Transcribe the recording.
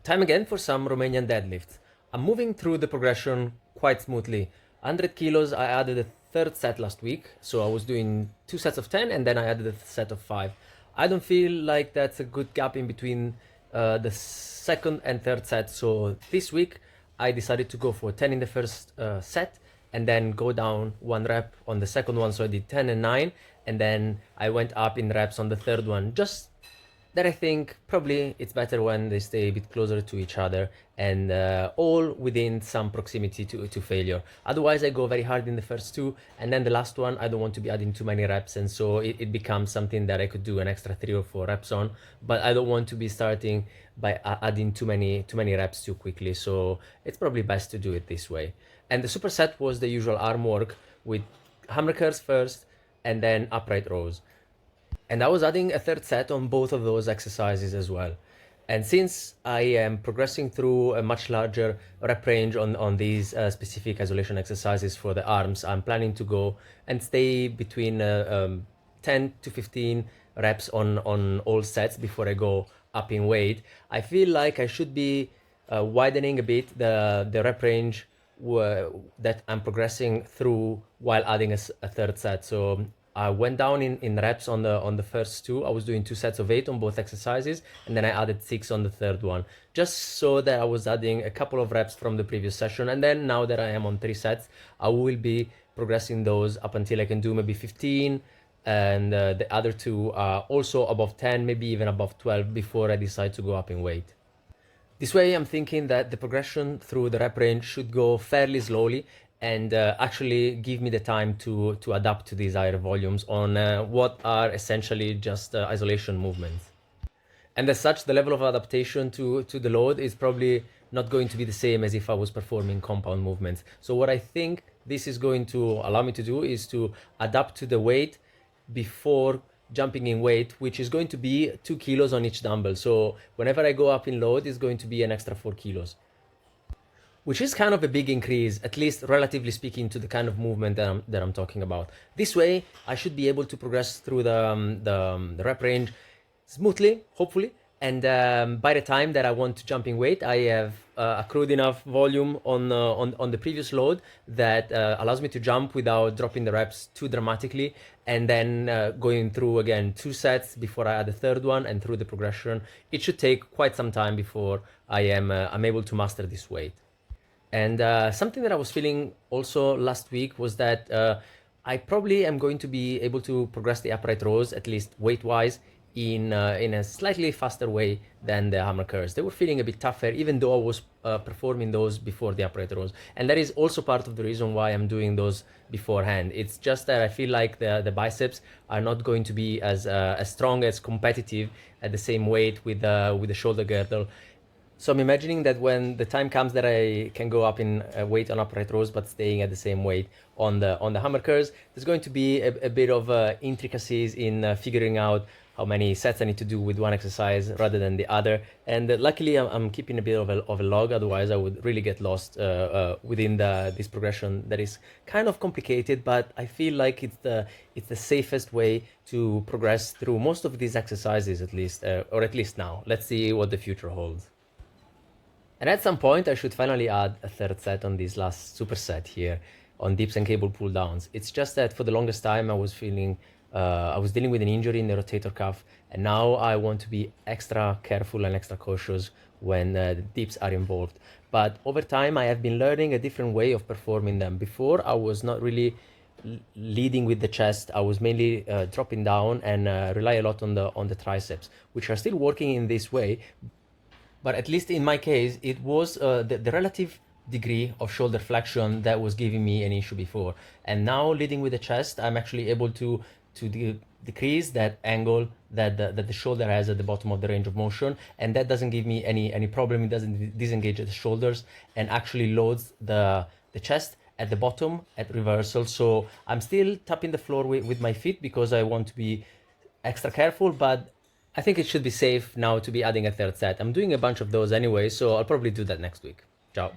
Time again for some Romanian deadlifts. I'm moving through the progression quite smoothly. 100 kilos, I added a third set last week, so I was doing 2 sets of 10 and then I added a set of 5. I don't feel like that's a good gap in between the second and third set, so this week I decided to go for 10 in the first set and then go down 1 rep on the second one, so I did 10 and 9, and then I went up in reps on the third one. Just that I think probably it's better when they stay a bit closer to each other and all within some proximity to failure. Otherwise, I go very hard in the first two, and then the last one, I don't want to be adding too many reps, and so it becomes something that I could do an extra 3 or 4 reps on, but I don't want to be starting by adding too many reps too quickly, so it's probably best to do it this way. And the superset was the usual arm work with hammer curls first and then upright rows. And I was adding a third set on both of those exercises as well. And since I am progressing through a much larger rep range on these specific isolation exercises for the arms, I'm planning to go and stay between 10 to 15 reps on all sets before I go up in weight. I feel like I should be widening a bit the rep range that I'm progressing through while adding a third set. So I went down in reps on the first two. I was doing 2 sets of 8 on both exercises, and then I added 6 on the third one, just so that I was adding a couple of reps from the previous session. And then now that I am on 3 sets, I will be progressing those up until I can do maybe 15, and the other 2 are also above 10, maybe even above 12 before I decide to go up in weight. This way, I'm thinking that the progression through the rep range should go fairly slowly and actually give me the time to adapt to these higher volumes on what are essentially just isolation movements. And as such, the level of adaptation to the load is probably not going to be the same as if I was performing compound movements. So what I think this is going to allow me to do is to adapt to the weight before jumping in weight, which is going to be 2 kilos on each dumbbell. So whenever I go up in load, it's going to be an extra 4 kilos. Which is kind of a big increase, at least relatively speaking, to the kind of movement that I'm talking about. This way, I should be able to progress through the rep range smoothly, hopefully, and by the time that I want to jump in weight, I have accrued enough volume on the previous load that allows me to jump without dropping the reps too dramatically, and then going through again 2 sets before I add the third one, and through the progression. It should take quite some time before I'm able to master this weight. And something that I was feeling also last week was that I probably am going to be able to progress the upright rows, at least weight-wise, in a slightly faster way than the hammer curls. They were feeling a bit tougher, even though I was performing those before the upright rows. And that is also part of the reason why I'm doing those beforehand. It's just that I feel like the biceps are not going to be as strong, as competitive at the same weight with the shoulder girdle. So I'm imagining that when the time comes that I can go up in weight on upright rows, but staying at the same weight on the hammer curls, there's going to be a bit of intricacies in figuring out how many sets I need to do with one exercise rather than the other. And luckily, I'm keeping a bit of a log. Otherwise, I would really get lost within this progression that is kind of complicated. But I feel like it's the safest way to progress through most of these exercises, at least, or at least now. Let's see what the future holds. And at some point, I should finally add a third set on this last superset here on dips and cable pull downs. It's just that for the longest time, I was dealing with an injury in the rotator cuff, and now I want to be extra careful and extra cautious when the dips are involved. But over time, I have been learning a different way of performing them. Before, I was not really leading with the chest. I was mainly dropping down and rely a lot on the triceps, which are still working in this way. But at least in my case, it was the relative degree of shoulder flexion that was giving me an issue before. And now, leading with the chest, I'm actually able to decrease that angle that the shoulder has at the bottom of the range of motion, and that doesn't give me any problem. It doesn't disengage the shoulders and actually loads the chest at the bottom at reversal. So I'm still tapping the floor with my feet because I want to be extra careful, but I think it should be safe now to be adding a third set. I'm doing a bunch of those anyway, so I'll probably do that next week. Ciao.